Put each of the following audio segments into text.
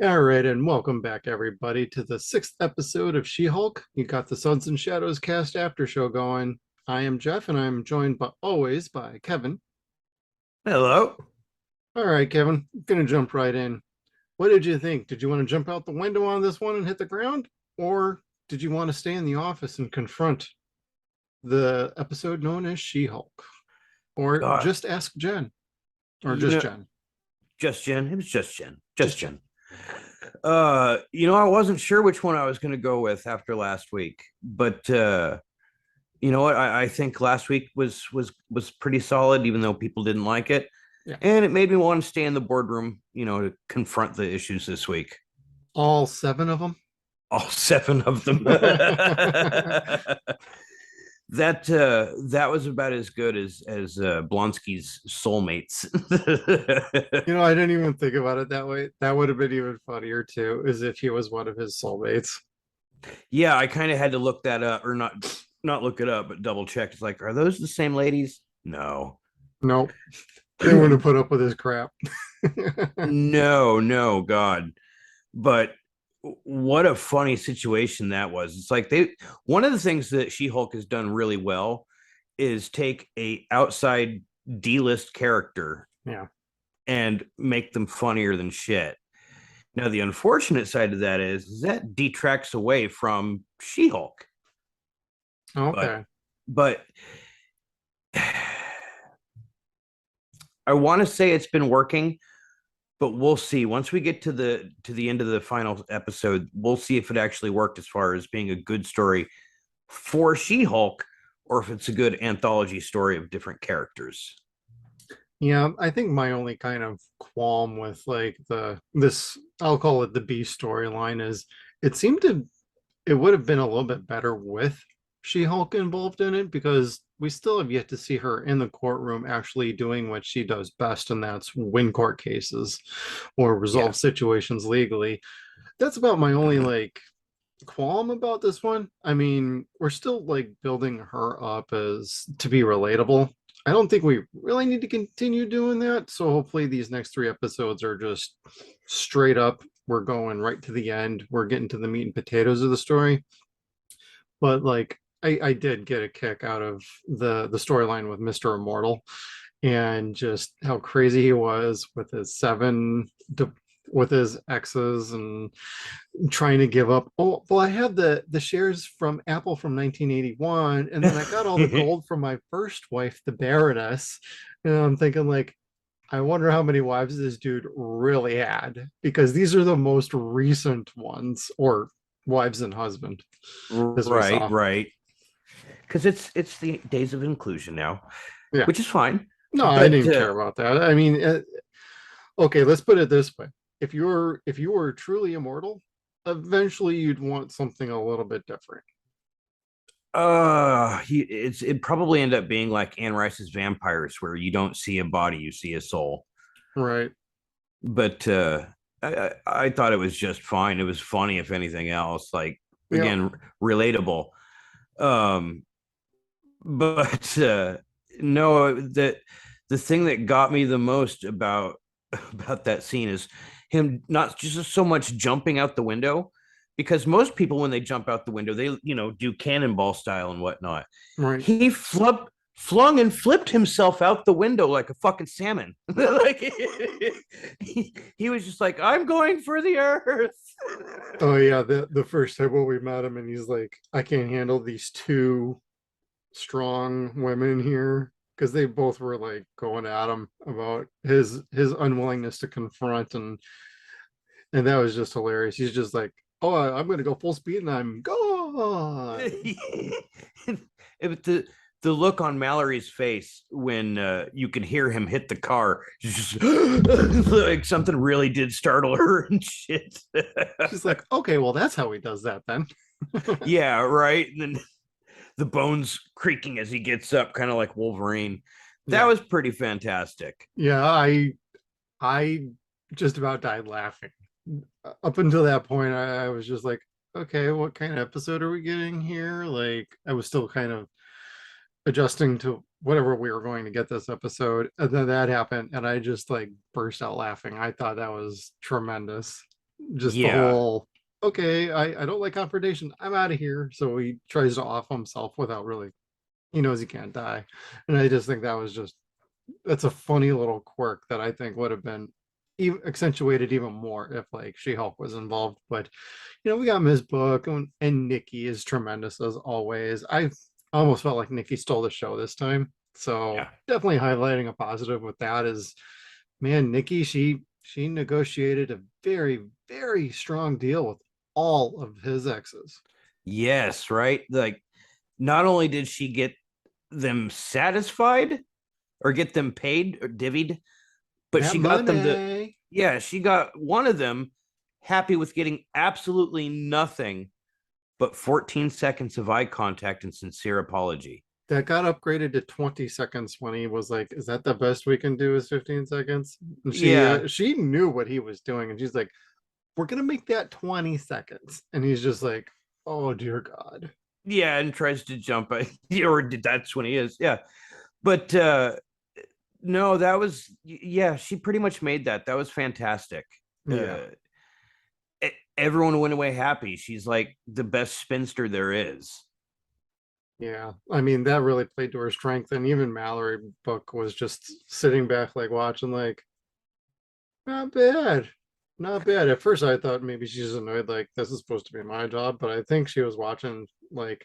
All right, and welcome back, everybody, to the sixth episode of She-Hulk. You got the Suns and Shadows cast after show going. I am Jeff, and I'm joined by always by Kevin. Hello. All right, Kevin, I'm gonna jump right in. What did you think? Did you want to jump out the window on this one and hit the ground, or did you want to stay in the office and confront the episode known as She-Hulk, or Uh, just ask Jen, or you just know, Jen? just Jen. It was just Jen. Just Just Jen. Jen. I wasn't sure which one I was going to go with after last week, but you know what? I think last week was pretty solid, even though people didn't like it, Yeah, and it made me want to stay in the boardroom, to confront the issues this week. all seven of them. All seven of them. That was about as good as Blonsky's soulmates. I didn't even think about it that way. That would have been even funnier too, as if he was one of his soulmates. Yeah, I kind of had to look that up, or not look it up, but double check. It's like, are those the same ladies? No. Nope, they wouldn't have put up with his crap. No, no, God. But what a funny situation that was. It's like one of the things that She-Hulk has done really well is take a outside D-list character Yeah. and make them funnier than shit. Now, the unfortunate side of that is that detracts away from She-Hulk. But Okay. but I want to say it's been working, but we'll see. Once we get to the end of the final episode, we'll see if it actually worked as far as being a good story for She-Hulk, or if it's a good anthology story of different characters. Yeah, I think my only kind of qualm with like this, I'll call it the B storyline, is it seemed to it would have been a little bit better with She-Hulk involved in it, because we still have yet to see her in the courtroom actually doing what she does best, and that's win court cases or Yeah. resolve situations legally. That's about my only like qualm about this one. I mean, we're still like building her up as to be relatable. I don't think we really need to continue doing that. So hopefully these next three episodes are just straight up. We're going right to the end. We're getting to the meat and potatoes of the story. But like I did get a kick out of the storyline with Mr. Immortal, and just how crazy he was with his with his exes, and trying to give up. Oh, well, I had the shares from Apple from 1981, and then I got all the gold from my first wife, the Baroness. And I'm thinking, like, I wonder how many wives this dude really had, because these are the most recent ones, or wives and husband, as we Right, saw. right. Because it's the days of inclusion now, Yeah. which is fine. No, I But didn't care about that. I mean, okay, let's put it this way. If you were truly immortal, eventually you'd want something a little bit different. it probably end up being like Anne Rice's vampires, where you don't see a body, you see a soul. Right. But I thought it was just fine. It was funny, if anything else. Like, Yeah. again, relatable. Um, but no, the thing that got me the most about about that scene is him not just so much jumping out the window, because most people, when they jump out the window, they do cannonball style and whatnot. Right. He flung and flipped himself out the window like a fucking salmon. Like, he was just like, I'm going for the earth. Oh yeah, the first time when we met him, and he's like, I can't handle these two strong women here, because they both were like going at him about his unwillingness to confront, and that was just hilarious. He's just like, oh, I'm gonna go full speed and I'm gone. It, the look on Mallory's face when you can hear him hit the car, just like something really did startle her and shit. She's like, okay, well, that's how he does that then. Yeah, right. And then the bones creaking as he gets up, kind of like Wolverine. That Yeah. was pretty fantastic. Yeah, I just about died laughing. Up until that point, I was just like, okay, what kind of episode are we getting here? Like, I was still kind of adjusting to whatever we were going to get this episode. And then that happened, and I just like burst out laughing. I thought that was tremendous. Just the Yeah. whole, okay, I don't like confrontation. I'm out of here. So he tries to off himself without really, he knows he can't die. And I just think that was just, that's a funny little quirk that I think would have been even accentuated even more if like She-Hulk was involved. But we got Ms. Book and Nikki is tremendous as always. I almost felt like Nikki stole the show this time. So Yeah. definitely highlighting a positive with that is, man, Nikki, she negotiated a very, very strong deal with all of his exes. Yes, right. Like, not only did she get them satisfied or get them paid or divvied, but That she got them to, money. yeah, she got one of them happy with getting absolutely nothing but 14 seconds of eye contact and sincere apology. That got upgraded to 20 seconds when he was like, is that the best we can do is 15 seconds? And Yeah. she knew what he was doing and she's like, we're gonna make that 20 seconds. And he's just like, oh dear God. Yeah. And tries to jump, or that's when he is. Yeah. But no, that was, yeah, she pretty much made that. That was fantastic. Yeah. Uh, Everyone went away happy. She's like the best spinster there is. Yeah. I mean, that really played to her strength. And even Mallory Book was just sitting back, like watching, like, not bad. Not bad. At first I thought maybe she's annoyed, like this is supposed to be my job, but I think she was watching like,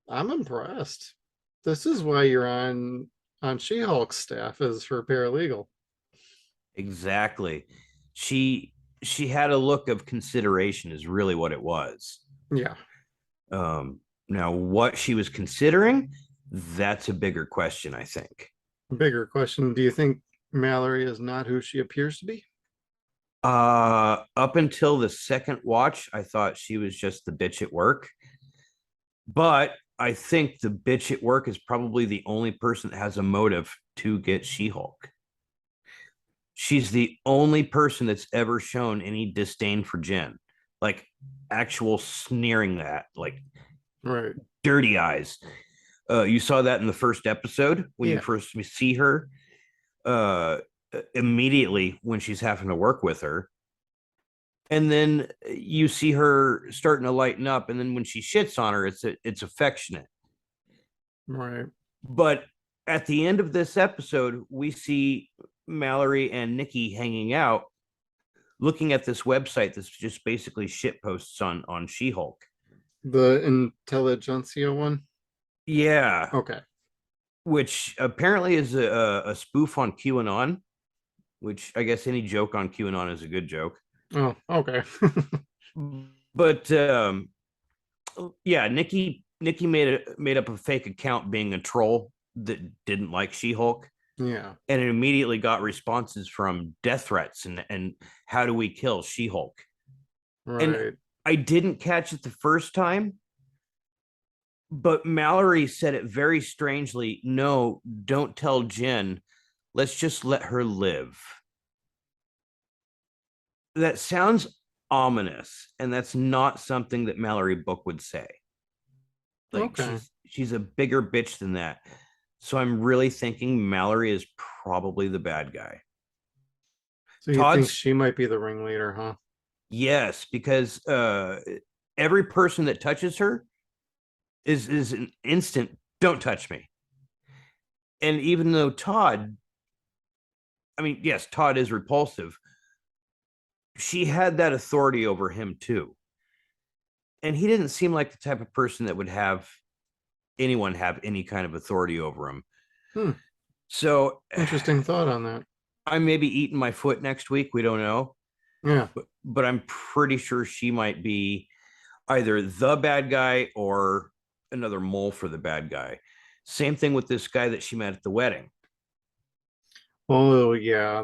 I'm impressed. This is why you're on She-Hulk's staff as her paralegal. Exactly. She she had a look of consideration is really what it was. Yeah. Now what she was considering, that's a bigger question, I think. Bigger question. Do you think Mallory is not who she appears to be? Up until the second watch, I thought she was just the bitch at work. But I think the bitch at work is probably the only person that has a motive to get She-Hulk. She's the only person that's ever shown any disdain for Jen, like actual sneering that, like Right. dirty eyes. You saw that in the first episode when you Yeah. first see her. Uh, Immediately when she's having to work with her, and then you see her starting to lighten up, and then when she shits on her, it's affectionate. Right. But at the end of this episode, we see Mallory and Nikki hanging out, looking at this website that's just basically shit posts on She-Hulk. The Intelligentsia one? Yeah, Okay. which apparently is a spoof on QAnon, which I guess any joke on QAnon is a good joke. Oh, okay. But yeah, Nikki made up a fake account being a troll that didn't like She-Hulk, Yeah. and it immediately got responses from death threats and how do we kill She-Hulk. And Right. I didn't catch it the first time, but Mallory said it very strangely. No, don't tell Jen. Let's just let her live. That sounds ominous, and that's not something that Mallory Book would say. Like Okay. she's a bigger bitch than that. So I'm really thinking Mallory is probably the bad guy. So you think Todd's, she might be the ringleader, huh? yes, because every person that touches her is an instant don't touch me. And even though Todd, I mean, yes, Todd is repulsive, she had that authority over him too. And he didn't seem like the type of person that would have anyone have any kind of authority over him. Hmm. So Interesting thought on that. I may be eating my foot next week. We don't know. Yeah. But I'm pretty sure she might be either the bad guy or another mole for the bad guy. Same thing with this guy that she met at the wedding. Oh yeah.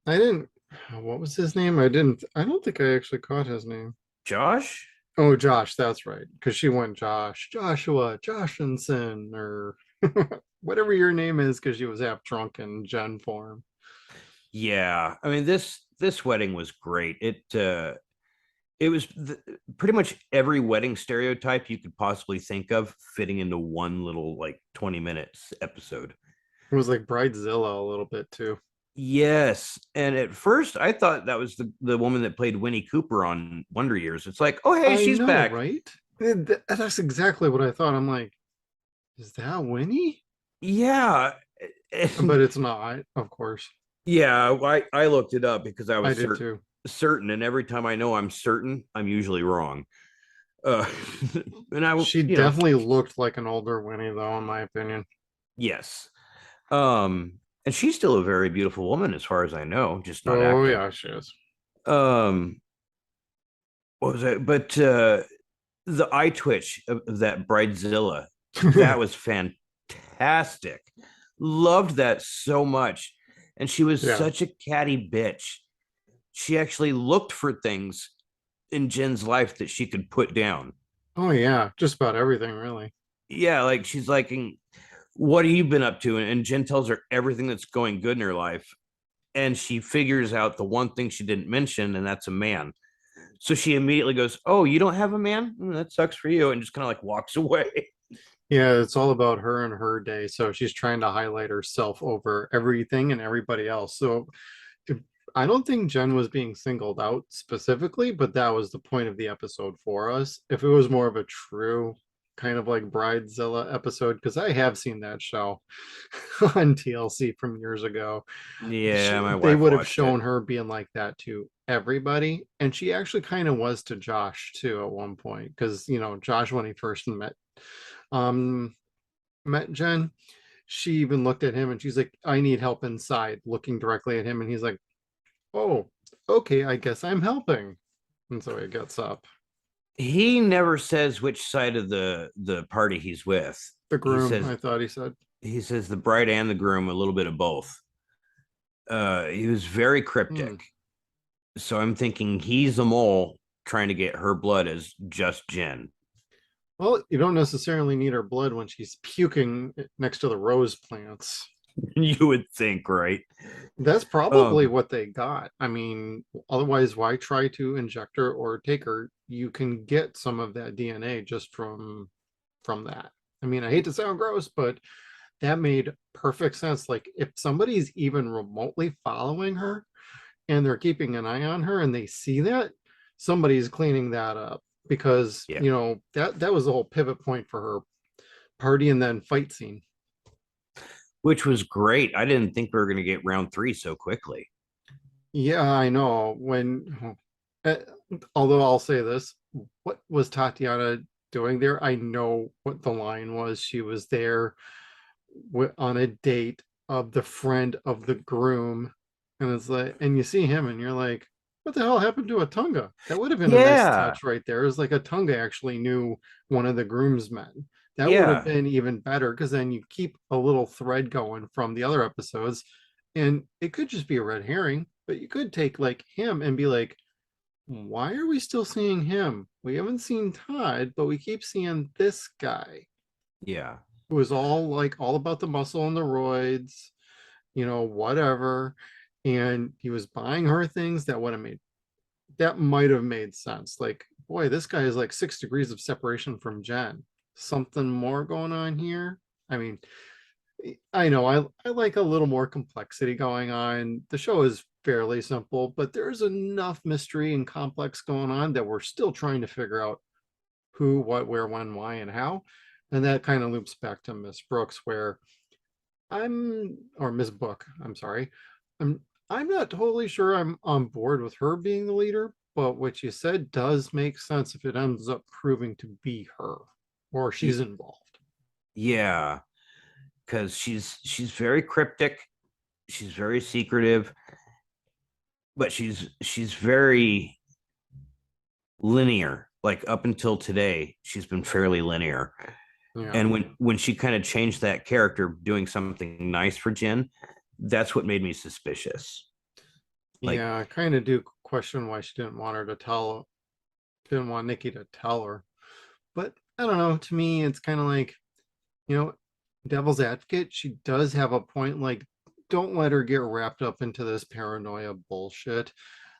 I didn't, what was his name? I don't think I actually caught his name. Josh? Oh, Josh, that's right. Because she went Joshua, Joshinson, or whatever your name is, because she was half drunk in Gen form. Yeah. I mean this wedding was great. It was pretty much every wedding stereotype you could possibly think of fitting into one little like 20 minutes episode. It was like Bridezilla a little bit too. Yes. And at first I thought that was the woman that played Winnie Cooper on Wonder Years. It's like, oh hey, I she's know, back. right? That's exactly what I thought. I'm like, is that Winnie? Yeah. But And it's not, of course. yeah, I looked it up because I I was did too. certain, and every time I know I'm certain, I'm usually wrong. Uh and She definitely looked like an older Winnie, though, in my opinion. yes. And she's still a very beautiful woman as far as I know, just not Oh acting. yeah, she is. Um what was it? But the eye twitch of that bridezilla, that was fantastic. Loved that so much. And she was Yeah. such a catty bitch. She actually looked for things in Jen's life that she could put down. Oh yeah, just about everything, really. Yeah, like she's like, what have you been up to? And Jen tells her everything that's going good in her life. And she figures out the one thing she didn't mention, and that's a man. So she immediately goes, oh, you don't have a man? That sucks for you. And just kind of like walks away. Yeah, it's all about her and her day. So she's trying to highlight herself over everything and everybody else. So if, I don't think Jen was being singled out specifically, but that was the point of the episode for us. If it was more of a true kind of like Bridezilla episode, because I have seen that show on TLC from years ago, Yeah, my they wife would have watched it. shown her being like that to everybody. And she actually kind of was to Josh too at one point, because Josh, when he first um met Jen, she even looked at him and she's like, I need help inside, looking directly at him, and he's like, oh, okay, I guess I'm helping. And so he gets up. He never says which side of the party he's with. The He groom, says I thought he said. he says the bride and the groom, a little bit of both. He was very Hmm. cryptic. So I'm thinking he's a mole trying to get her blood as just Jen. Well, you don't necessarily need her blood when she's puking next to the rose plants. You would think, right? That's probably Um, what they got. I mean, otherwise, why try to inject her or take her? You can get some of that DNA just from that. I mean, I hate to sound gross, but that made perfect sense. Like if somebody's even remotely following her and they're keeping an eye on her and they see that, somebody's cleaning that up because yeah, that was the whole pivot point for her party and then fight scene. which was great. I didn't think we were going to get round three so quickly. Yeah, I know. Uh, Although I'll say this, what was Tatiana doing there? I know what the line was. She was there on a date of the friend of the groom, and it's like, and you see him, and you're like, what the hell happened to Atunga? That would have been a nice Yeah, touch right there. It's like Atunga actually knew one of the groomsmen. That would have yeah, been even better because then you keep a little thread going from the other episodes, and it could just be a red herring, but you could take like him and be like, why are we still seeing him? We haven't seen Todd, but we keep seeing this guy yeah. who is all about the muscle and the roids, whatever. And he was buying her things that might have made sense. Like, boy, this guy is like 6 degrees of separation from Jen. Something more going on here. I mean, I know I like a little more complexity going on. The show is fairly simple, but there's enough mystery and complex going on that we're still trying to figure out who, what, where, when, why, and how. And that kind of loops back to Miss Brooks, where or Miss Book, I'm sorry. I'm I'm not totally sure I'm on board with her being the leader, but what you said does make sense if it ends up proving to be her or she's involved. Yeah, because she's very cryptic, she's very secretive, but she's very linear. Like up until today, she's been fairly linear. Yeah. And when she kind of changed that character, doing something nice for Jen, that's what made me suspicious. Like, Yeah, I kind of do question why she didn't want Nikki to tell her. But I don't know. To me, it's kind of like, you know, devil's advocate. She does have a point. Like, don't let her get wrapped up into this paranoia bullshit.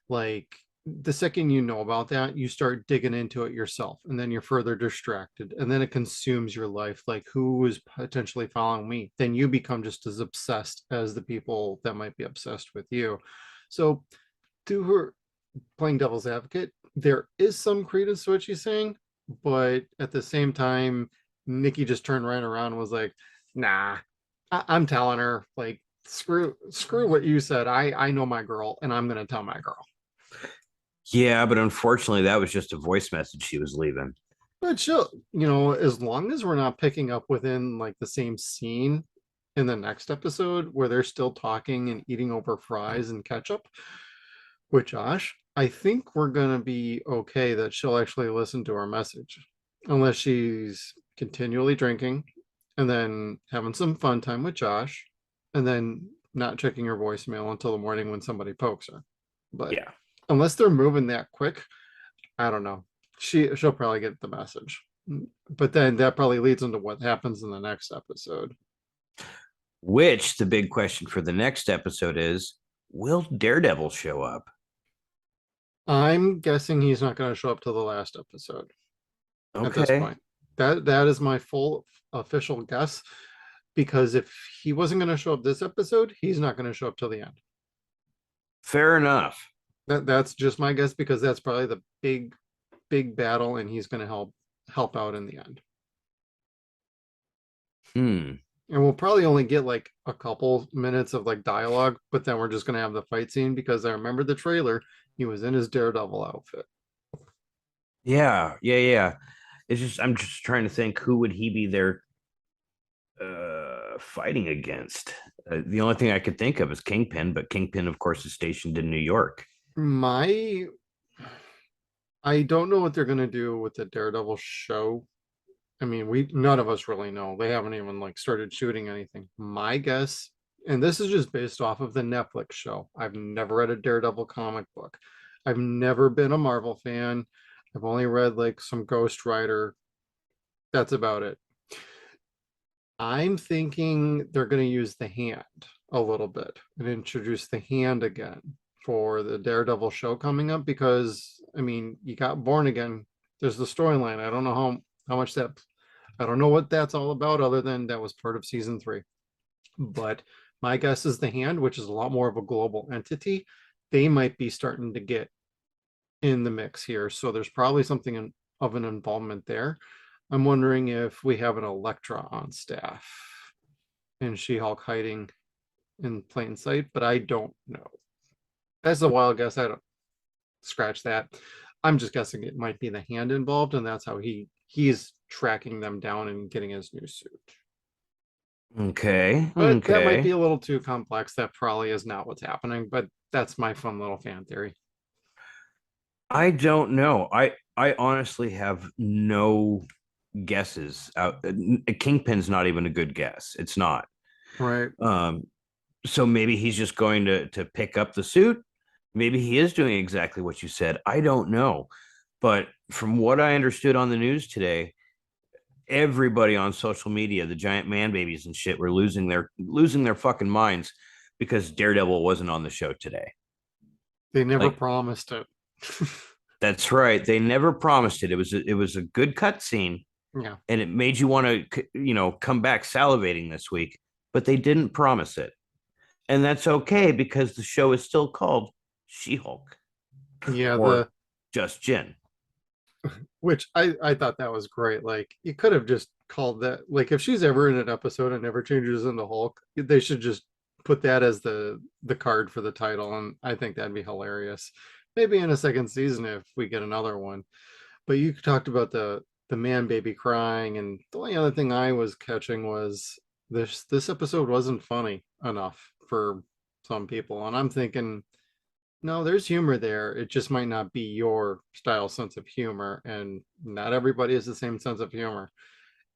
Like, the second you know about that, you start digging into it yourself, and then you're further distracted, and then it consumes your life. Like, who is potentially following me? Then you become just as obsessed as the people that might be obsessed with you. So, to her playing devil's advocate, there is some credence to what she's saying, but at the same time, Nikki just turned right around and was like, "Nah, I'm telling her, like, screw what you said. I know my girl, and I'm gonna tell my girl." Yeah, but unfortunately, that was just a voice message she was leaving. But she'll, as long as we're not picking up within like the same scene in the next episode where they're still talking and eating over fries and ketchup with Josh, I think we're gonna be okay that she'll actually listen to our message. Unless she's continually drinking and then having some fun time with Josh and then not checking her voicemail until the morning when somebody pokes her. But Yeah. unless they're moving that quick, I don't know. She'll probably get the message. But then that probably leads into what happens in the next episode. Which the big question for the next episode is, will Daredevil show up? I'm guessing he's not going to show up till the last episode at this Okay. point. That is my full official guess, because if he wasn't going to show up this episode, he's not going to show up till the end. Fair enough. That's just my guess, because that's probably the big battle, and he's going to help out in the end. Hmm. And we'll probably only get like a couple minutes of like dialogue, but then we're just gonna have the fight scene, because I remember the trailer. He was in his Daredevil outfit. Yeah. Yeah. Yeah. It's just I'm just trying to think who would he be there fighting against. The only thing I could think of is Kingpin, but Kingpin, of course, is stationed in New York. My I don't know what they're gonna do with the Daredevil show. I mean, we none of us really know. They haven't even like started shooting anything. My guess, and this is just based off of the Netflix show. I've never read a Daredevil comic book. I've never been a Marvel fan. I've only read like some Ghost Rider. That's about it. I'm thinking they're going to use the hand a little bit and introduce the hand again for the Daredevil show coming up, because I mean, you got Born Again. There's the storyline. I don't know how much that I don't know what that's all about, other than that was part of season 3. But my guess is the hand, which is a lot more of a global entity, they might be starting to get in the mix here. So there's probably something of an involvement there. I'm wondering if we have an Elektra on staff and She-Hulk hiding in plain sight, but I don't know. That's a wild guess. I don't scratch that. I'm just guessing it might be the hand involved, and that's how he's tracking them down and getting his new suit. Okay. But that might be Okay. a little too complex. That probably is not what's happening, but that's my fun little fan theory. I don't know. I honestly have no guesses. Kingpin's not even a good guess. It's not. Right. Um, so maybe he's just going to pick up the suit. Maybe he is doing exactly what you said. I don't know. But from what I understood on the news today, everybody on social media, the giant man babies and shit, were losing their fucking minds because Daredevil wasn't on the show today. They never Like promised it. that's right. They never promised it. It was a good cut scene, Yeah. and it made you want to come back salivating this week, but they didn't promise it. And that's okay because the show is still called She-Hulk Yeah, or the just Jen. which I thought that was great. Like, you could have just called that, like, if she's ever in an episode and never changes into Hulk, they should just put that as the card for the title, and I think that'd be hilarious. Maybe in a second season if we get another one. But you talked about the man baby crying, and the only other thing I was catching was this episode wasn't funny enough for some people, and I'm thinking, no, there's humor there. It just might not be your style sense of humor, and not everybody has the same sense of humor.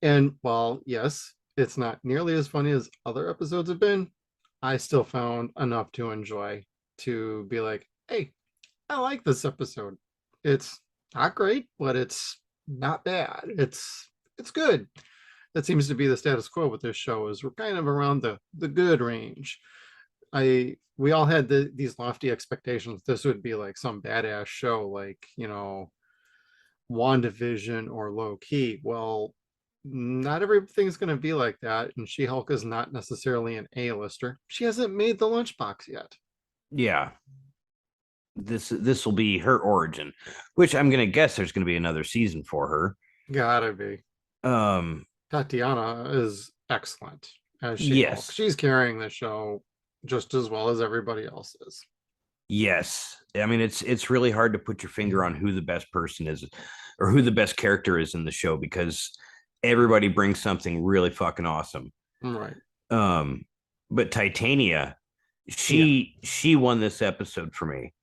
And while yes, it's not nearly as funny as other episodes have been, I still found enough to enjoy, to be like, hey, I like this episode. It's not great, but it's not bad. It's good. That seems to be the status quo with this show, is we're kind of around the good range. we all had these lofty expectations. This would be like some badass show, like, WandaVision or Low Key. Well, not everything's going to be like that. And She Hulk is not necessarily an A-lister. She hasn't made the lunchbox yet. Yeah, this will be her origin, which I'm gonna guess there's gonna be another season for Gotta be. her. Tatiana is excellent as She Hulk. Yes, She's carrying the show just as well as everybody else is. yes. I mean, it's really hard to put your finger on who the best person is, or who the best character is in the show, because everybody brings something really fucking awesome. Right. Um, but Titania, Yeah. she won this episode for me.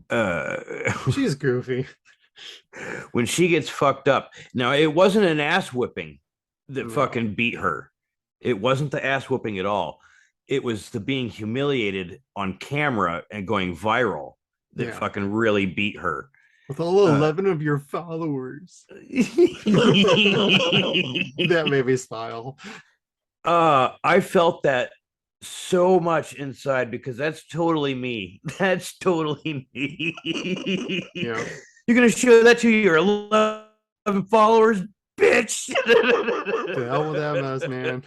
Uh, She's goofy. when she gets fucked up. Now, it wasn't an ass whipping that No. fucking beat her. It wasn't the ass whooping at all. It was the being humiliated on camera and going viral that Yeah. fucking really beat her. With all 11 of your followers. That made me smile. I felt that so much inside, because that's totally me. That's totally me. Yeah. You're gonna show that to your 11 followers, bitch. To hell with that mess, man.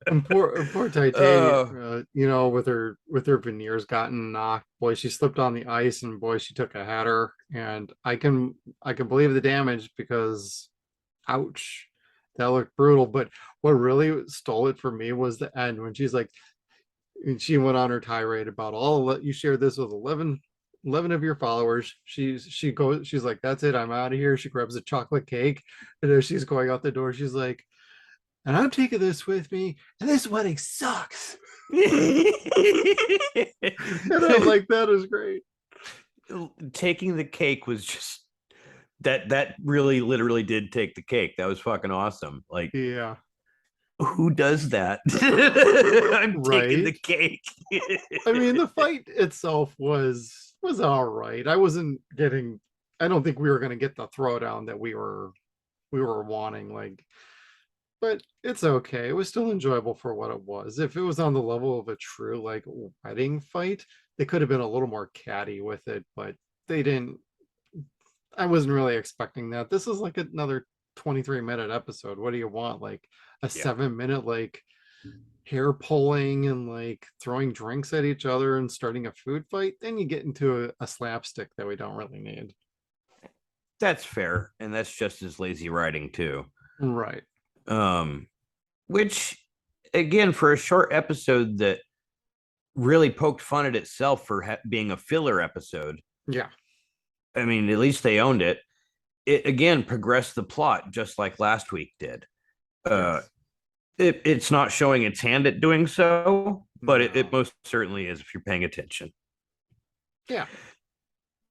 And poor Titania, with her veneers gotten knocked. Boy, she slipped on the ice, and boy, she took a header. And I can believe the damage, because, ouch, that looked brutal. But what really stole it for me was the end, when she's like, and she went on her tirade about, you shared this with 11 of your followers. She's like, that's it, I'm out of here. She grabs a chocolate cake, and as she's going out the door, she's like, and I'm taking this with me, and this wedding sucks. And I'm like, that is great. Taking the cake was just that really literally did take the cake. That was fucking awesome. Like, Yeah. who does that? I'm taking Right. the cake. I mean, the fight itself was all right. I don't think we were going to get the throwdown that we were wanting, like, but it's okay. It was still enjoyable for what it was. If it was on the level of a true, like, wedding fight, they could have been a little more catty with it, but they didn't. I wasn't really expecting that. This is like another 23-minute episode. What do you want? Like a Yeah. 7-minute, like, hair pulling and like throwing drinks at each other and starting a food fight? Then you get into a slapstick that we don't really need. That's fair, and that's just as lazy writing too. Right. Which, again, for a short episode that really poked fun at itself for being a filler episode, Yeah. I mean, at least they owned it. It again progressed the plot just like last week did. Yes. It's not showing its hand at doing so, but No. it most certainly is if you're paying attention. Yeah.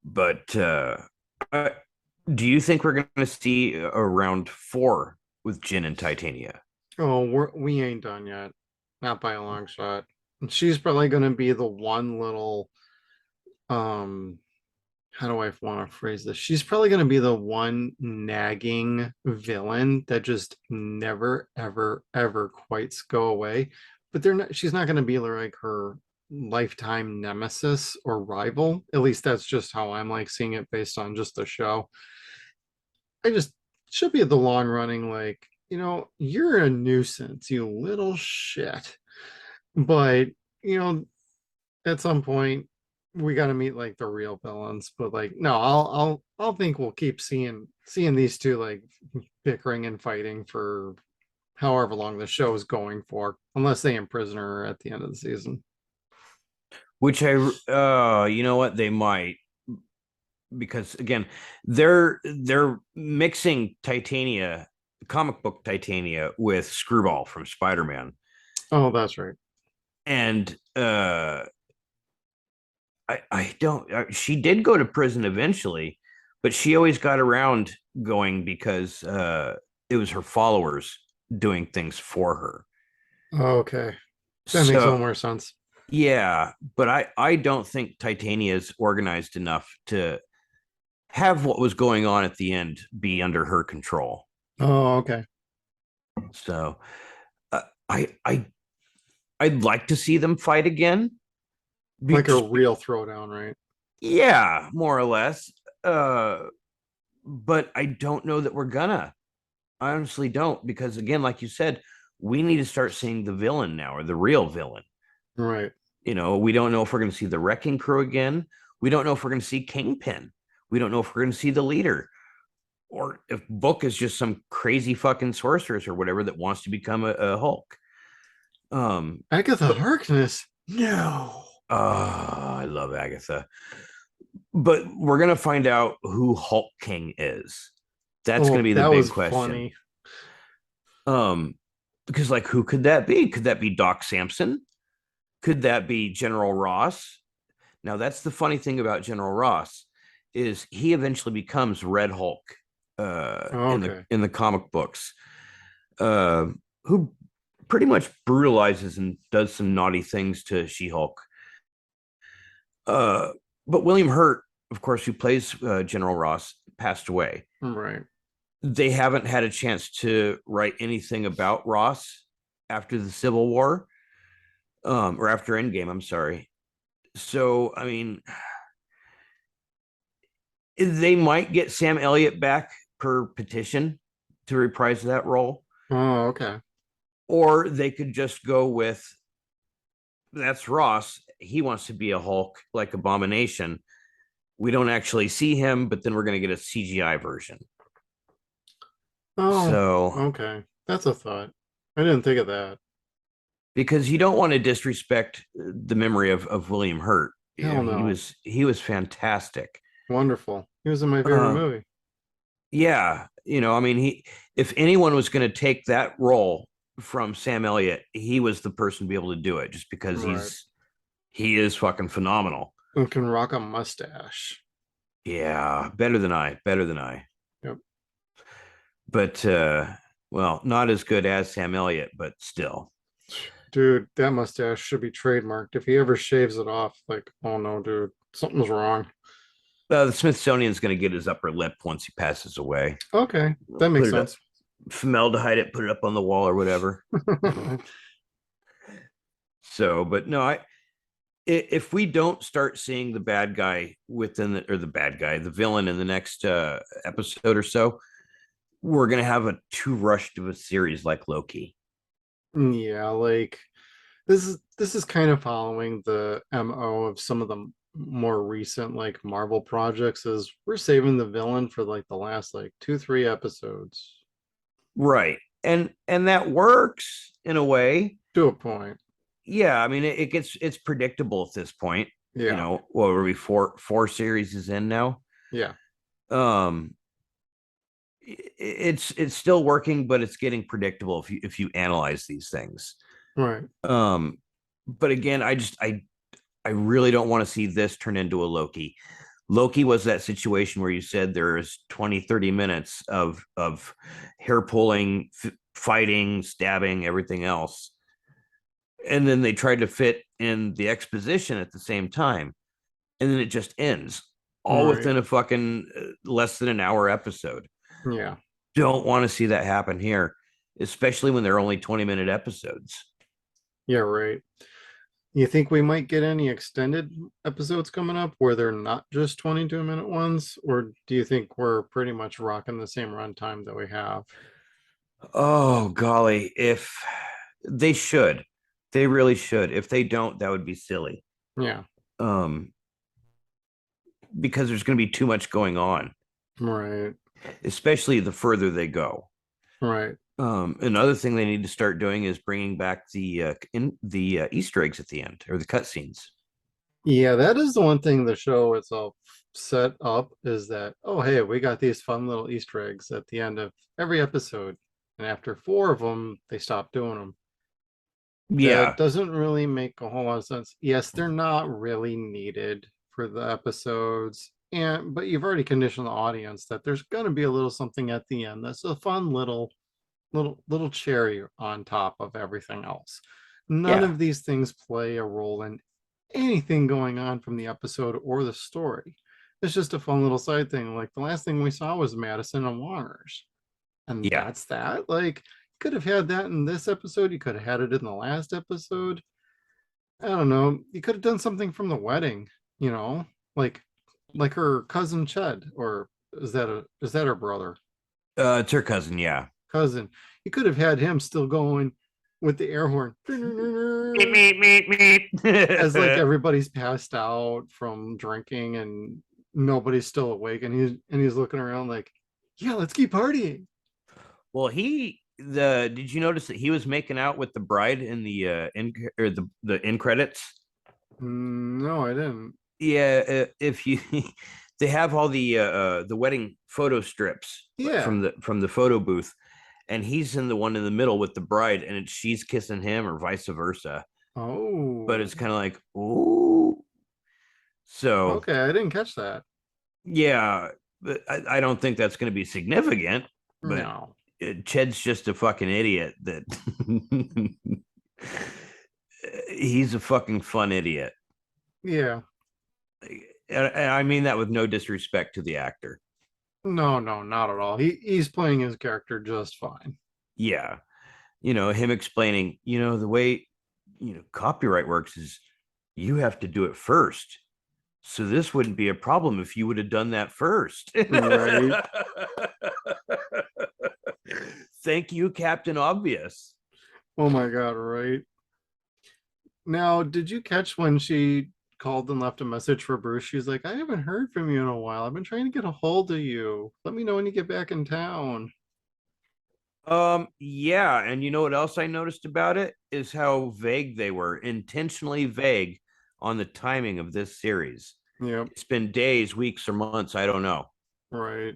But do you think we're going to see a round 4 with Jin and Titania? Oh, we ain't done yet. Not by a long shot. And she's probably going to be the one little, how do I want to phrase this? She's probably going to be the one nagging villain that just never, ever, ever quite go away. But she's not going to be like her lifetime nemesis or rival. At least that's just how I'm like seeing it based on just the show. I just should be at the long running, like, you're a nuisance, you little shit. But, at some point we got to meet like the real villains. But like, no, I'll think we'll keep seeing these two like bickering and fighting for however long the show is going for, unless they imprison her at the end of the season. Which you know what, they might, because again, they're mixing Titania, comic book Titania, with Screwball from Spider-Man. Oh, that's right. And I don't. She did go to prison eventually, but she always got around going because it was her followers doing things for her. Oh, okay, that makes a little more sense. Yeah, but I don't think Titania is organized enough to have what was going on at the end be under her control. Oh, okay. So I I'd like to see them fight again. Like a Just real throwdown, right? yeah, more or less. Uh, but I don't know that we're gonna. I honestly don't, because again, like you said, we need to start seeing the villain now, or the real villain. Right. We don't know if we're going to see the Wrecking Crew again. We don't know if we're going to see Kingpin. We don't know if we're going to see the leader, or if Book is just some crazy fucking sorceress or whatever that wants to become a Hulk. Agatha But Harkness. No. I love Agatha. But we're going to find out who Hulk King is. That's going Oh, to be the that big was question. funny. Um, because like, who could that be? Could that be Doc Samson? Could that be General Ross? Now, that's the funny thing about General Ross is he eventually becomes Red Hulk in the Okay. comic books, uh, who pretty much brutalizes and does some naughty things to She-Hulk. Uh, but William Hurt, of course, who plays General Ross, passed away. Right. They haven't had a chance to write anything about Ross after the Civil War, or after Endgame. I'm sorry. So, I mean, they might get Sam Elliott back per petition to reprise that role, Oh, okay. or they could just go with that's Ross. He wants to be a Hulk like Abomination. We don't actually see him, but then we're going to get a CGI version. Oh, So, okay. That's a thought. I didn't think of that. because you don't want to disrespect the memory of William Hurt. Hell He no. was fantastic. Wonderful. He was in my favorite Um, movie. yeah, I mean, he if anyone was going to take that role from Sam Elliott, he was the person to be able to do it, just because Right. he is fucking phenomenal. And can rock a mustache. Yeah, better than I. Yep. But well, not as good as Sam Elliott, but still. Dude, that mustache should be trademarked. If he ever shaves it off, like, oh no, dude, something's wrong. The Smithsonian's going to get his upper lip once he passes away. Okay, that Put makes it up, sense. formaldehyde it, put it up on the wall or whatever. So, but no, if we don't start seeing the bad guy the villain in the next episode or so, we're gonna have a too rushed of a series like Loki. Yeah, like this is kind of following the MO of some of the more recent like Marvel projects is we're saving the villain for like the last like 2, 3 episodes Right. And that works in a way. to a point. Yeah, I mean it's predictable at this point. Yeah, What were we four series is in now? yeah, Um it's still working, but it's getting predictable if you analyze these things. right. Um but again, I really don't want to see this turn into a Loki. Loki was that situation where you said there's 20, 30 minutes of hair pulling, fighting, stabbing, everything else. And then they tried to fit in the exposition at the same time. And then it just ends all Right. within a fucking less than an hour episode. Yeah. Don't want to see that happen here, especially when they're only 20-minute episodes. Yeah, right. You think we might get any extended episodes coming up where they're not just 22-minute ones, or do you think we're pretty much rocking the same runtime that we have? Oh, golly. If they should, they really should. If they don't, that would be silly. Yeah, Um, because there's going to be too much going on, right, especially the further they go. right. Another thing they need to start doing is bringing back the Easter eggs at the end, or the cutscenes. Yeah, that is the one thing the show itself set up is that, oh, hey, we got these fun little Easter eggs at the end of every episode. And after 4 of them, they stop doing them. That Yeah, doesn't really make a whole lot of sense. Yes, they're not really needed for the episodes. And but you've already conditioned the audience that there's gonna be a little something at the end that's a fun little cherry on top of everything else. None yeah, of these things play a role in anything going on from the episode or the story. It's just a fun little side thing. Like the last thing we saw was Madison and Wongers, and yeah. that's that. Like, you could have had that in this episode. You could have had it in the last episode. I don't know. You could have done something from the wedding, you know, like like her cousin Ched, or is that her brother? It's her cousin, yeah. Cousin. You could have had him still going with the air horn Meep, meep, meep, as like meep. everybody's passed out from drinking and nobody's still awake, and he's looking around like, yeah, let's keep partying. Well, the did you notice that he was making out with the bride in the in or the end credits? No, I didn't. Yeah, if you they have all the wedding photo strips Yeah. from the photo booth, and he's in the one in the middle with the bride, and she's kissing him or vice versa. But Oh, it's kind of like, ooh. So okay. I didn't catch that. yeah, but I don't think that's going to be significant. But No. Ched's just a fucking idiot. That he's a fucking fun idiot. Yeah. And I mean that with no disrespect to the actor. No, no, not at all. He's playing his character just fine. Yeah, him explaining, the way copyright works is you have to do it first. So this wouldn't be a problem if you would have done that first. Right. Thank you, Captain Obvious. Oh my God, right. Now, did you catch when she called and left a message for Bruce? She's like, I haven't heard from you in a while. I've been trying to get a hold of you. Let me know when you get back in town. Yeah, and you know what else I noticed about it is how vague they were, intentionally vague on the timing of this series. Yep, It's been days, weeks, or months, I don't know. right.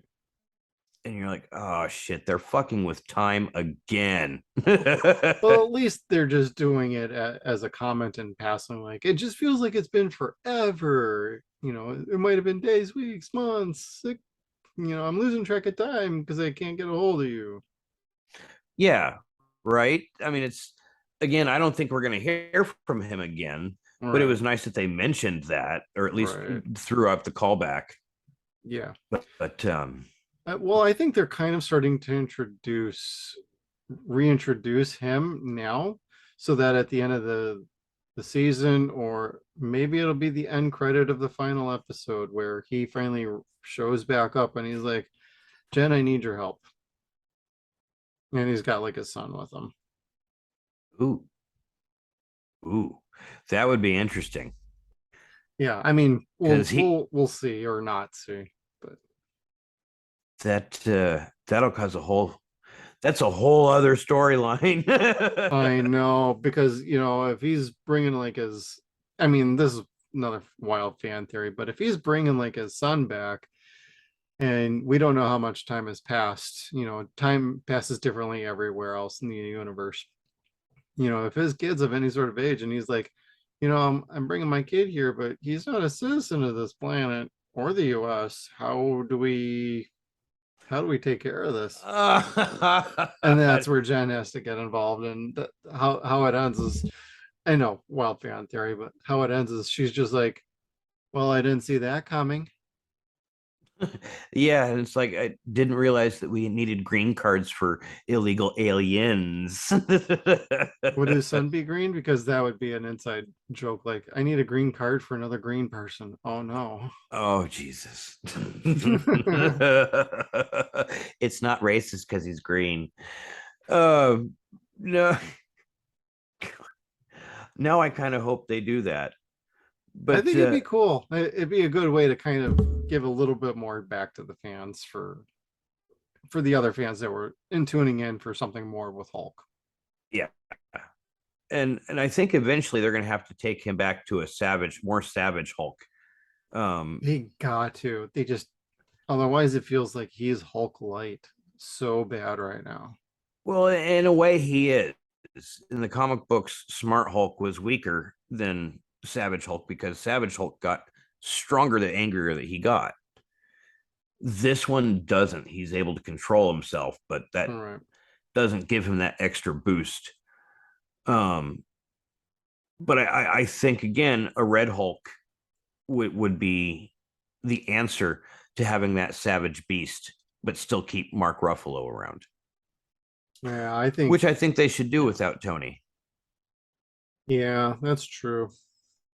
And you're like, oh shit, they're fucking with time again. Well, at least they're just doing it as a comment in passing. Like, it just feels like it's been forever. You know, it might have been days, weeks, months. I'm losing track of time because I can't get a hold of you. Yeah, right. I mean, it's again, I don't think we're going to hear from him again, but it Right, was nice that they mentioned that, or at least right. threw up the callback. Yeah. But Well, I think they're kind of starting to reintroduce him now, so that at the end of the season, or maybe it'll be the end credit of the final episode, where he finally shows back up and he's like, Jen, I need your help. And he's got like his son with him. ooh, ooh, that would be interesting Yeah, I mean, we'll because he we'll we'll see or not see, but that'll cause a whole that's a whole other storyline. I know, because if he's bringing like his, I mean, this is another wild fan theory, but if he's bringing like his son back, and we don't know how much time has passed, time passes differently everywhere else in the universe. If his kid's of any sort of age and he's like, I'm bringing my kid here, but he's not a citizen of this planet or the US. How do we take care of this? And that's where Jen has to get involved. And how it ends is, I know, wild fan theory, but how it ends is she's just like, well, I didn't see that coming. Yeah, and it's like I didn't realize that we needed green cards for illegal aliens. Would his son be green? Because that would be an inside joke. Like, I need a green card for another green person. Oh no. Oh Jesus. It's not racist because he's green. No, now I kind of hope they do that. I But think it'd be cool. It'd be a good way to kind of give a little bit more back to the fans, for the other fans that were tuning in for something more with Hulk. yeah. And I think eventually they're gonna have to take him back to a more savage Hulk. Um He got to. They just, otherwise it feels like he's Hulk light so bad right now. well, in a way he is. In the comic books, Smart Hulk was weaker than Savage Hulk because Savage Hulk got stronger the angrier that he got. This one doesn't. He's able to control himself, but that All right. doesn't give him that extra boost. Um, but I think again, a Red Hulk would be the answer to having that savage beast, but still keep Mark Ruffalo around, Yeah, I think which I think they should do without Tony. Yeah, that's true.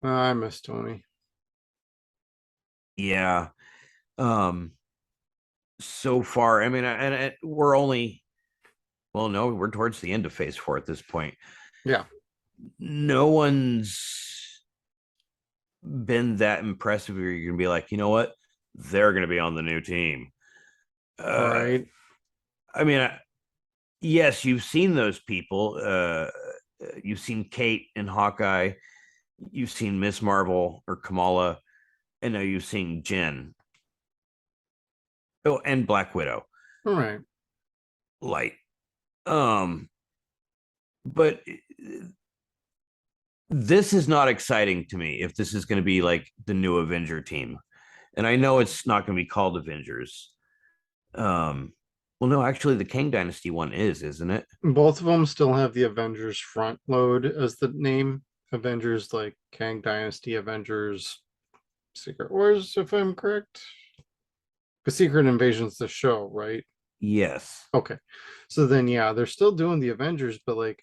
I miss Tony. Yeah. Um, so far, I mean, we're only, well, no, we're towards the end of phase four at this point. Yeah, No one's been that impressive where you're gonna be like, you know what, they're gonna be on the new team. uh right. I mean, yes, you've seen those people. You've seen Kate and Hawkeye, you've seen Miss Marvel or Kamala, and now you've seen Jen. Oh, and Black Widow. All right. Light. But this is not exciting to me if this is going to be like the new Avenger team. And I know it's not going to be called Avengers. Well, no, actually, the Kang Dynasty one is, isn't it? Both of them still have the Avengers front load as the name. Avengers like Kang Dynasty, Avengers Secret Wars, if I'm correct. The Secret Invasion's the show, right? Yes. Okay. So then yeah, they're still doing the Avengers, but like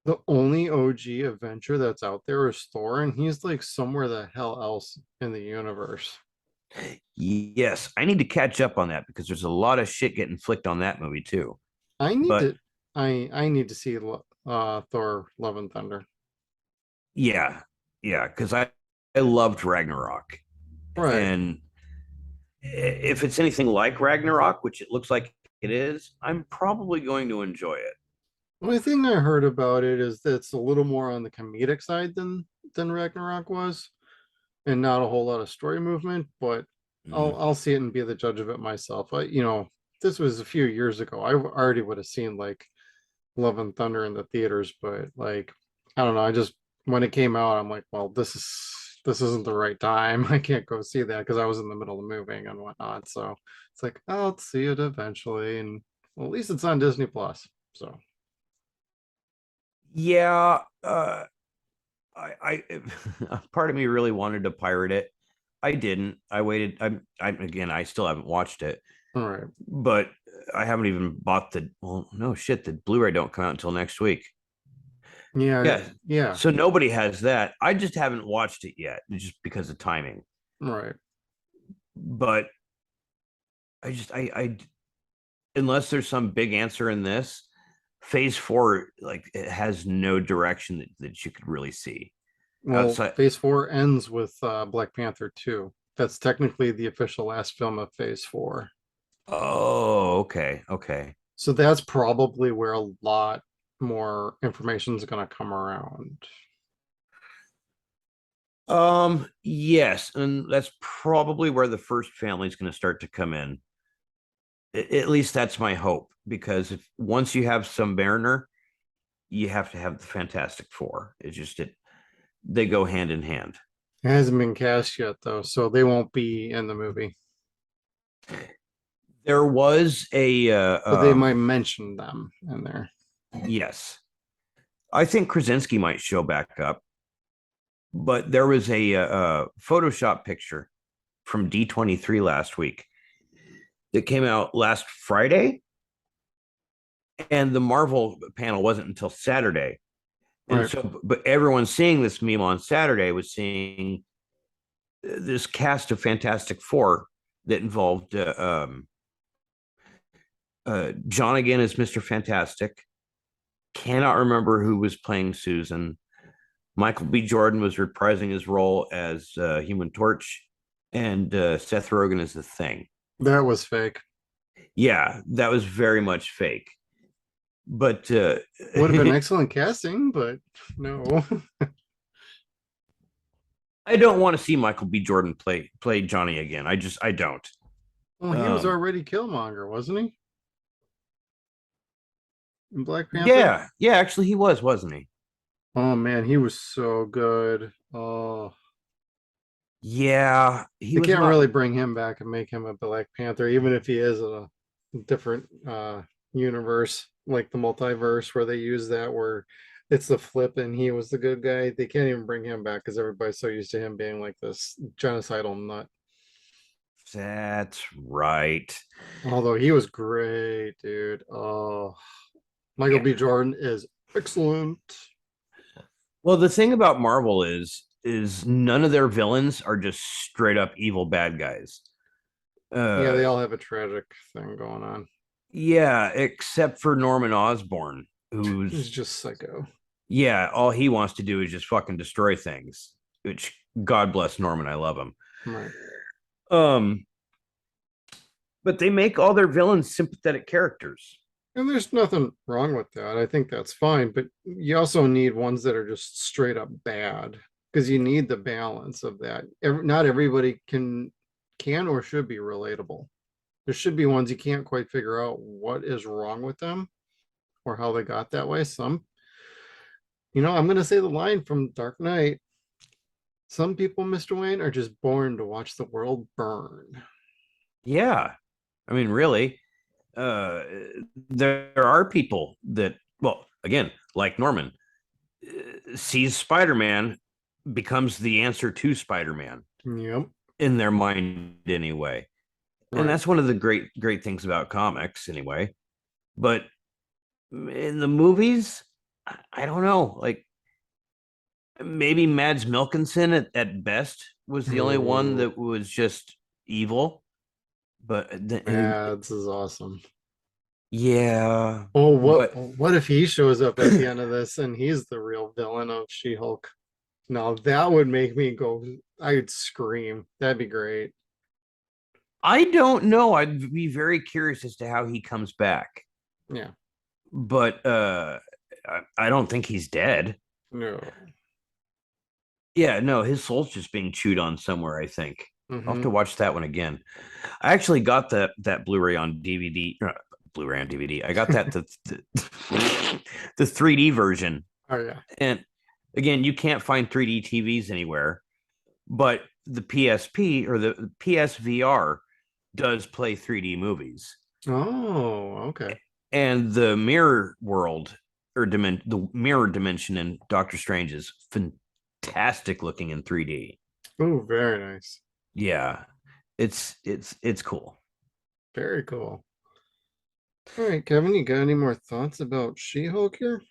the only OG Avenger that's out there is Thor, and he's like somewhere the hell else in the universe. Yes. I need to catch up on that because there's a lot of shit getting flicked on that movie too. I need But to I need to see Thor Love and Thunder. yeah, yeah, because I loved Ragnarok. Right. And if it's anything like Ragnarok, which it looks like it is, I'm probably going to enjoy it. Only thing I heard about it is that it's a little more on the comedic side than Ragnarok was, and not a whole lot of story movement. But Mm. I'll see it and be the judge of it myself. This was a few years ago. I already would have seen like Love and Thunder in the theaters, but like I don't know. I just when it came out, I'm like, well, this isn't the right time. I can't go see that because I was in the middle of moving and whatnot. So it's like I'll see it eventually, and well, at least it's on Disney Plus. So Yeah, part of me really wanted to pirate it. I didn't. I waited. I again, I still haven't watched it, all right, but I haven't even bought the. Well, no shit. The Blu-ray don't come out until next week. yeah, Yeah, yeah, so nobody has that. I just haven't watched it yet, just because of timing. all right. But I unless there's some big answer in this, phase four, like it has no direction that you could really see Well, outside. Phase Four ends with Black Panther 2. That's technically the official last film of Phase Four. Oh, okay, okay. So that's probably where a lot more information is going to come around. Yes, and that's probably where the first family is going to start to come in. At least that's my hope, because if once you have some Mariner, you have to have the Fantastic Four. It's just it they go hand in hand. It hasn't been cast yet, though, so they won't be in the movie. There was a But they might mention them in there. yes. I think Krasinski might show back up, but there was a Photoshop picture from D23 last week that came out last Friday, and the Marvel panel wasn't until Saturday. And Right. so, but everyone seeing this meme on Saturday was seeing this cast of Fantastic Four that involved John again as Mr. Fantastic. Cannot remember who was playing Susan. Michael B. Jordan was reprising his role as Human Torch, and Seth Rogen as the Thing. That was fake. Yeah, that was very much fake. But Would have been excellent casting, but no. I don't want to see Michael B. Jordan play Johnny again. I don't. Well, he was already Killmonger, wasn't he? In Black Panther? Yeah, yeah. Actually, he was, wasn't he? Oh man, he was so good. Oh, Yeah, he they was can't not. really bring him back and make him a Black Panther, even if he is a different universe, like the multiverse where they use that where it's the flip and he was the good guy. They can't even bring him back because everybody's so used to him being like this genocidal nut. That's right. Although he was great, dude. Oh, Michael Yeah, B. Jordan is excellent. Well, the thing about Marvel is none of their villains are just straight up evil bad guys. Yeah, Uh they all have a tragic thing going on. yeah, except for Norman Osborn, He's who's just psycho. yeah, all he wants to do is just fucking destroy things. Which God bless Norman, I love him. Right. Um, but they make all their villains sympathetic characters. And there's nothing wrong with that. I think that's fine, but you also need ones that are just straight up bad because you need the balance of that. Not everybody can or should be relatable. There should be ones you can't quite figure out what is wrong with them or how they got that way. I'm going to say the line from Dark Knight. Some people, Mr. Wayne, are just born to watch the world burn. Yeah. I mean, really, uh, there are people that, well, again, like Norman, sees Spider-Man, becomes the answer to Spider-Man Yep. in their mind anyway. And Right. that's one of the great things about comics anyway. But in the movies, I don't know. Like maybe Mads Mikkelsen at best was the only one Oh, that was just evil. But Mads is awesome. yeah, Oh, but what if he shows up at the end of this and he's the real villain of She-Hulk? Now that would make me go, I'd scream. That'd be great. I don't know. I'd be very curious as to how he comes back. Yeah. But I don't think he's dead. No. Yeah, no, his soul's just being chewed on somewhere, I think. I'll have Mm-hmm. to watch that one again. I actually got that Blu-ray on DVD. Blu-ray on DVD. I got that the 3D version. Oh yeah. And again, you can't find 3D TVs anywhere, but the PSP or the PSVR does play 3D movies. Oh, okay. And the mirror world or the mirror dimension in Doctor Strange is fantastic looking in 3D. Oh, very nice. Yeah, it's cool. Very cool. All right, Kevin, you got any more thoughts about She-Hulk here?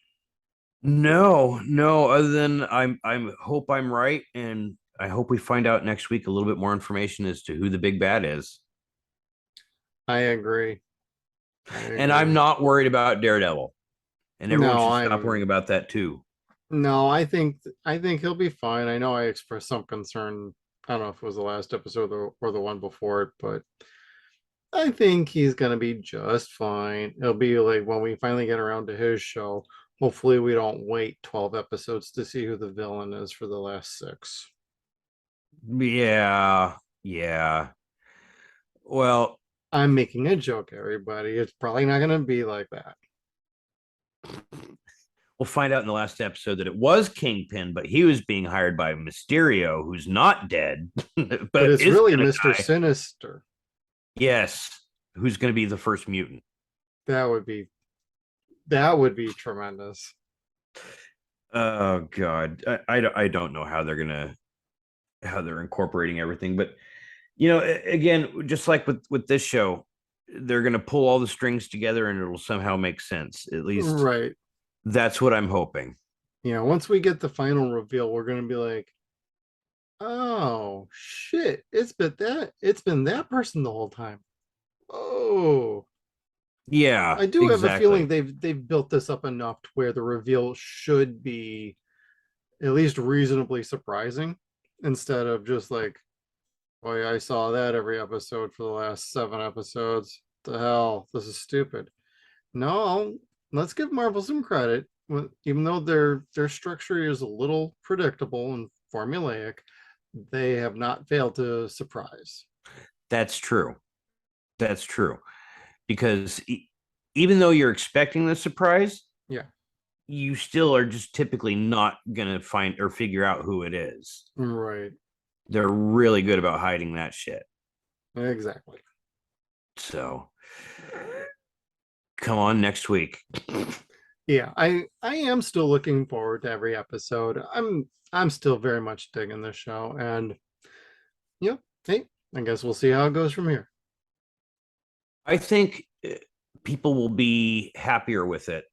No, no, other than I hope I'm right, and I hope we find out next week a little bit more information as to who the big bad is. I agree. I And I'm agree. not worried about Daredevil, and everyone No, should stop I'm worrying about that too. no, I think he'll be fine. I know I expressed some concern. I don't know if it was the last episode or the one before it, but I think he's gonna be just fine. It'll be like when we finally get around to his show. Hopefully, we don't wait 12 episodes to see who the villain is for the last six. Yeah, yeah. Well, I'm making a joke, everybody. It's probably not gonna be like that. we'll find out in the last episode that it was Kingpin, but he was being hired by Mysterio, who's not dead, But but it's is really gonna Mr. die. Sinister. Yes, who's gonna be the first mutant? That would be that would be tremendous. Oh God, I don't know how they're incorporating everything, but again, just like with this show, they're gonna pull all the strings together and it'll somehow make sense. At least Right. that's what I'm hoping. Once we get the final reveal, we're gonna be like, oh shit, it's been that person the whole time. Oh, Yeah, I do have a feeling exactly. they've built this up enough to where the reveal should be at least reasonably surprising instead of just like, oh yeah, I saw that every episode for the last 7 episodes. The hell, this is stupid. No, let's give Marvel some credit. Even though their structure is a little predictable and formulaic, they have not failed to surprise. That's true. That's true. Because even though you're expecting the surprise, Yeah, you still are just typically not gonna find or figure out who it is. right. They're really good about hiding that shit. Exactly. So come on next week. Yeah, I am still looking forward to every episode. I'm still very much digging this show, and yep, hey, I guess we'll see how it goes from here. I think people will be happier with it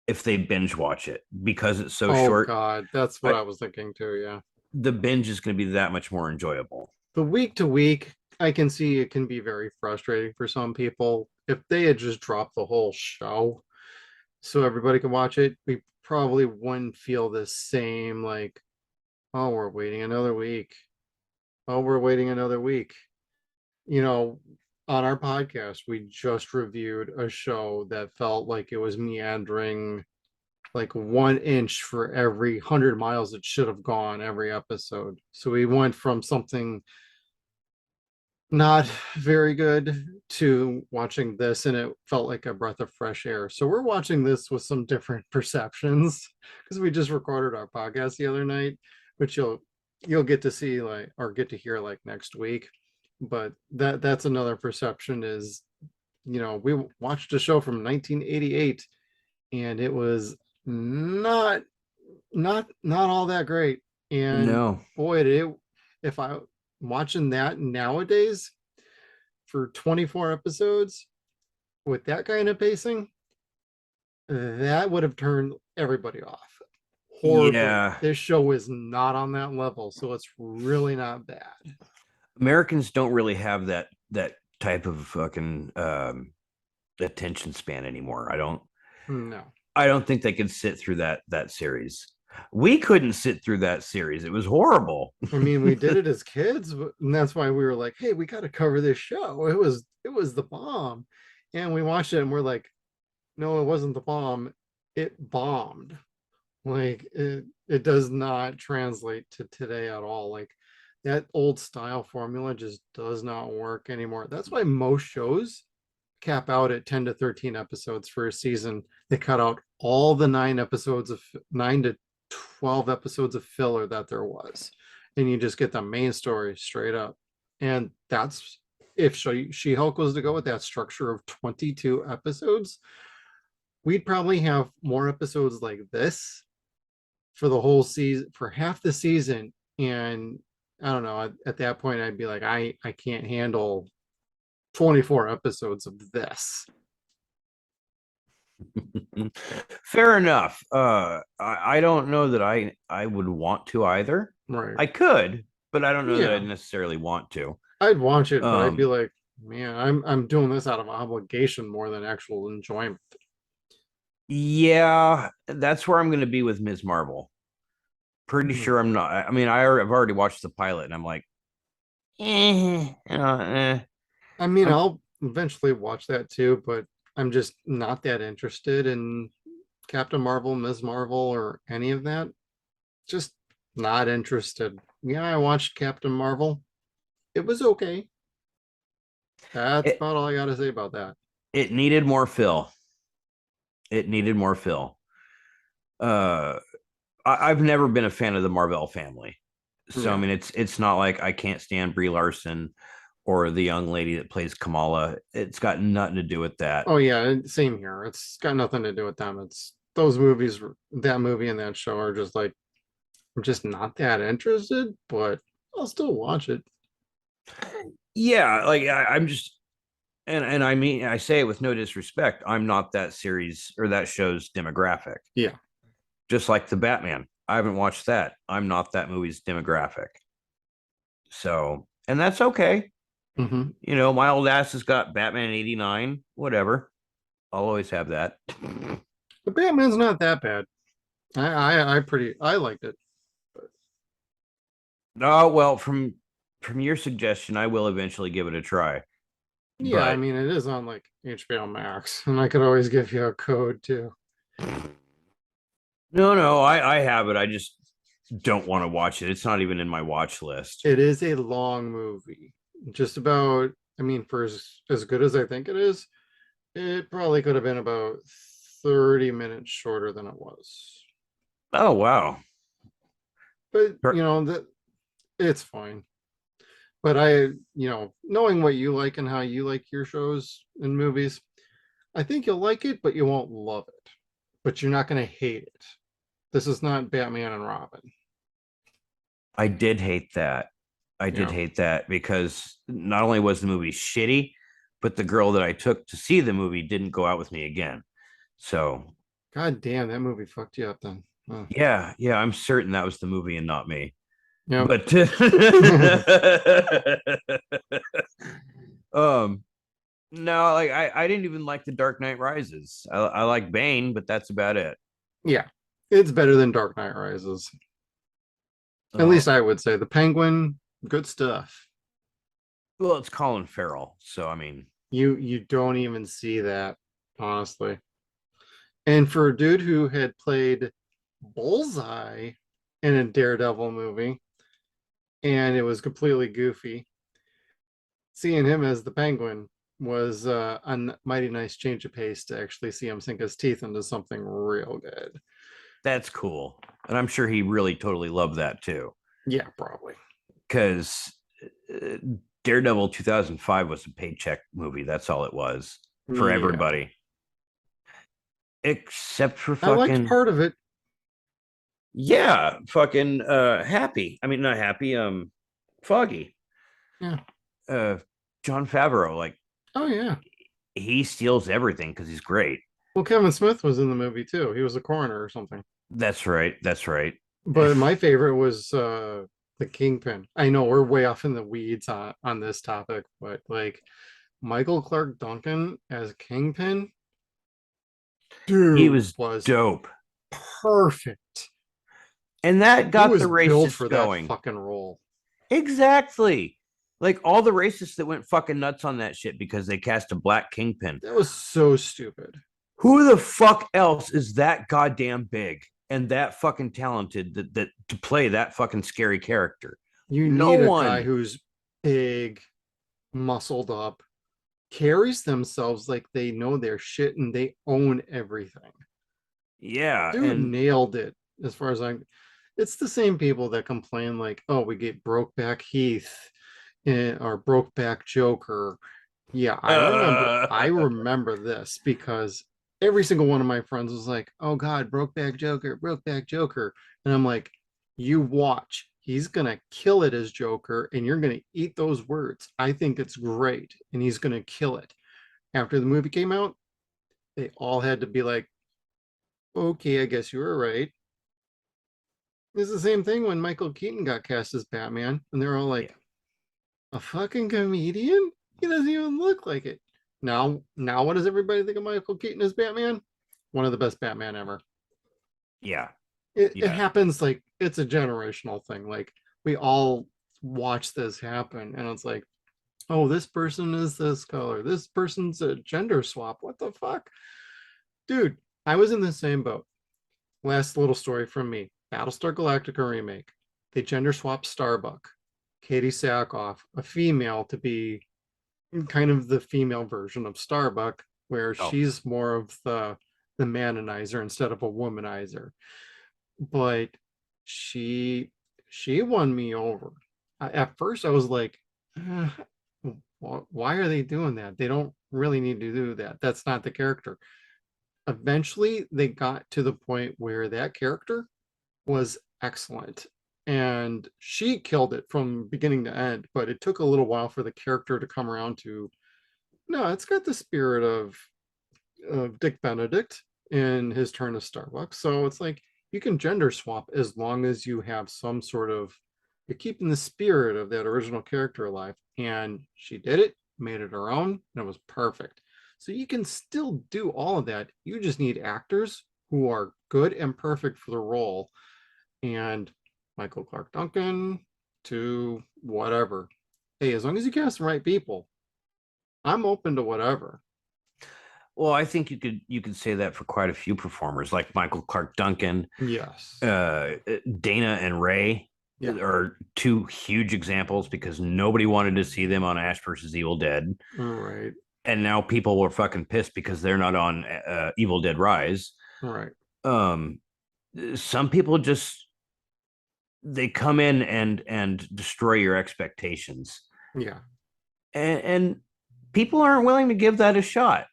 if they binge watch it because it's so Oh short. God, that's what I, I was thinking too. Yeah. the binge is going to be that much more enjoyable. The week to week, I can see it can be very frustrating for some people. If they had just dropped the whole show so everybody can watch it, we probably wouldn't feel the same like, oh, we're waiting another week. Oh, we're waiting another week. You know, on our podcast, we just reviewed a show that felt like it was meandering like 1 inch for every 100 miles it should have gone every episode. So we went from something not very good to watching this, and it felt like a breath of fresh air. So we're watching this with some different perceptions because we just recorded our podcast the other night, which you'll get to see like or get to hear like next week. But that's another perception is, we watched a show from 1988 and it was not not all that great. And No, boy, if I watching that nowadays for 24 episodes with that kind of pacing, that would have turned everybody off horribly. yeah, This show is not on that level, so it's really not bad. Americans don't really have that type of fucking attention span anymore. No. I don't think they could sit through that series. We couldn't sit through that series. It was horrible. I mean, we did it as kids, and that's why we were like, "Hey, we got to cover this show." It was the bomb, and we watched it, and we're like, "No, it wasn't the bomb. It bombed." Like it does not translate to today at all. Like that old style formula just does not work anymore. That's why most shows cap out at 10 to 13 episodes for a season. They cut out all the 9 to 12 episodes of filler that there was. And you just get the main story straight up. And that's if She-Hulk was to go with that structure of 22 episodes, we'd probably have more episodes like this for the whole season, for half the season. And I don't know, at that point I'd be like, I can't handle 24 episodes of this. Fair enough. I don't know that I would want to either. Right. I could, but I don't know that Yeah, I'd necessarily want to. I'd watch it, but I'd be Um, like, man, I'm doing this out of obligation more than actual enjoyment. yeah, that's where I'm going to be with Ms. Marvel. Pretty Mhm. sure I'm not. I mean, I've already watched the pilot, and I'm like, eh. I mean, I'm I'll eventually watch that too, but I'm just not that interested in Captain Marvel, Ms. Marvel, or any of that. Just not interested. Yeah, I watched Captain Marvel. It was okay. That's it. about all I got to say about that. It needed more fill. It needed more fill. Uh, I've never been a fan of the Marvel family, so I Yeah. mean, it's not like I can't stand Brie Larson or the young lady that plays Kamala. It's got nothing to do with that. Oh yeah, same here. It's got nothing to do with them. It's those movies, that movie and that show are just like I'm just not that interested, but I'll still watch it. Yeah, like I'm just and I mean I say it with no disrespect. I'm not that series or that show's demographic. Yeah. Just like the Batman. I haven't watched that. I'm not that movie's demographic. So, and that's okay. Hmm. You know, my old ass has got Batman 89, whatever. I'll always have that. The Batman's not that bad. I liked it. Oh, well, from your suggestion, I will eventually give it a try. Yeah, I But mean it is on like HBO Max, and I could always give you a code too. no, I have it. I just don't want to watch it. It's not even in my watch list. It is a long movie. Just about, I mean, for as good as I think it is, it probably could have been about 30 minutes shorter than it was. Oh, wow. But that it's fine. But knowing what you like and how you like your shows and movies, I think you'll like it, but you won't love it. But you're not going to hate it. This is not Batman and Robin. I did hate that. I did Yeah. hate that because not only was the movie shitty, but the girl that I took to see the movie didn't go out with me again. So God damn, that movie fucked you up then. Oh, Yeah, yeah, I'm certain that was the movie and not me. yep. But um no, like I didn't even like the Dark Knight Rises. I like Bane, but that's about it. Yeah. It's better than Dark Knight Rises. At least I Um, would say. The Penguin, good stuff. well, it's Colin Farrell, so I mean, You don't even see that, honestly. And for a dude who had played Bullseye in a Daredevil movie, and it was completely goofy, seeing him as the Penguin was a mighty nice change of pace to actually see him sink his teeth into something real good. that's cool, and I'm sure he really totally loved that too, Yeah, probably. because uh, Daredevil 2005 was a paycheck movie. That's all it was for Yeah. everybody, except for I liked fucking part of it. yeah, fucking happy. I mean, not happy. Foggy. Yeah. Uh, John Favreau, like Oh, yeah. he steals everything because he's great. Well, Kevin Smith was in the movie too. He was a coroner or something. That's right. That's right. But my favorite was the Kingpin. I know we're way off in the weeds on this topic, but like Michael Clark Duncan as Kingpin, He dude, was was dope. perfect. And that He got the was built racists for that going. fucking role. Exactly. Like all the racists that went fucking nuts on that shit because they cast a black kingpin. That was so stupid. Who the fuck else is that goddamn big and that fucking talented that to play that fucking scary character? You No need a guy one. who's big, muscled up, carries themselves like they know their shit and they own everything. Yeah, Dude and nailed it as far as I'm. It's the same people that complain like, oh, we get Brokeback Heath or Brokeback Joker. Yeah, I remember. uh, I remember this because every single one of my friends was like, "Oh God, Brokeback Joker, Brokeback Joker," and I'm like, "You watch. He's gonna kill it as Joker, and you're gonna eat those words. I think it's great, and he's gonna kill it." After the movie came out, they all had to be like, "Okay, I guess you were right." It's the same thing when Michael Keaton got cast as Batman, and they're all yeah, like, "A fucking comedian? He doesn't even look like it." Now, what does everybody think of Michael Keaton as Batman? One of the best Batman ever. yeah, It yeah. happens like it's a generational thing. Like we all watch this happen, and it's like, oh, this person is this color. This person's a gender swap. What the fuck, dude? I was in the same boat. Last little story from me. Battlestar Galactica remake. They gender swapped Starbuck, Katie Sackhoff, a female, to be kind of the female version of Starbuck, where Oh, she's more of the manonizer instead of a womanizer. But she she won me over. At first, I was like, why are they doing that? They don't really need to do that. That's not the character. Eventually, they got to the point where that character was excellent. And she killed it from beginning to end, but it took a little while for the character to come around to, no, it's got the spirit of Dick Benedict in his turn of Starbucks. So it's like you can gender swap as long as you have some sort of, you're keeping the spirit of that original character alive. And she did it, made it her own, and it was perfect. So you can still do all of that. You just need actors who are good and perfect for the role. And Michael Clark Duncan to whatever. Hey, as long as you cast the right people, I'm open to whatever. well, I think you could say that for quite a few performers, like Michael Clark Duncan, Yes. Dana and Ray Yeah. are two huge examples because nobody wanted to see them on Ash versus Evil Dead, All right. and now people were fucking pissed because they're not on Evil Dead Rise. All right. Um, some people just they come in and destroy your expectations, Yeah. and people aren't willing to give that a shot.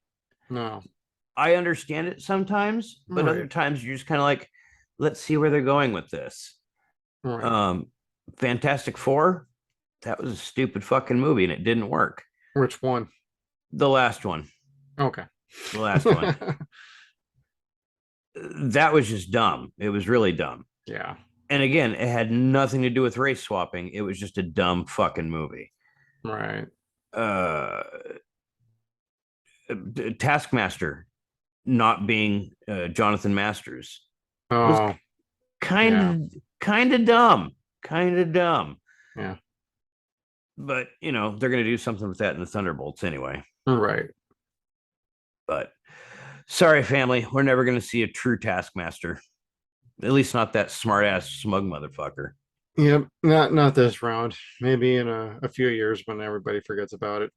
No. I understand it sometimes, All but other right. times you're just kind of like, let's see where they're going with this. All right. Um, Fantastic Four, that was a stupid fucking movie and it didn't work. Which one? The last one, Okay. the last one. that was just dumb. It was really dumb. Yeah. And again, it had nothing to do with race swapping. It was just a dumb fucking movie. Right. Uh, Taskmaster not being Jonathan Masters was Oh, kind yeah. of kind of dumb. Yeah. But they're going to do something with that in the Thunderbolts anyway. Right. But sorry, family, we're never going to see a true Taskmaster. At least not that smart ass smug motherfucker. Yep. Not this round. Maybe in a few years when everybody forgets about it.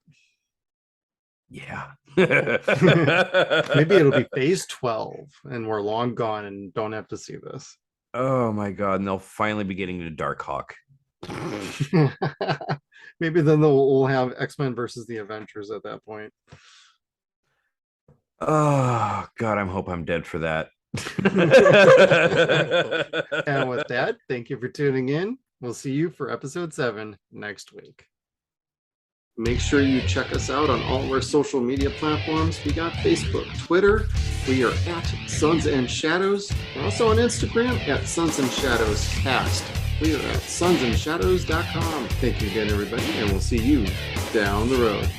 Yeah. Maybe it'll be phase 12 and we're long gone and don't have to see this. Oh my god, and they'll finally be getting into Darkhawk. Maybe then we'll have X-Men versus the Avengers at that point. Oh god, I hope I'm dead for that. And with that, thank you for tuning in. We'll see you for episode 7 next week. Make sure you check us out on all of our social media platforms. We got Facebook, Twitter. We are at Suns and Shadows. We're also on Instagram at Suns and Shadows Cast. We are at sunsandshadows.com. Thank you again, everybody, and we'll see you down the road.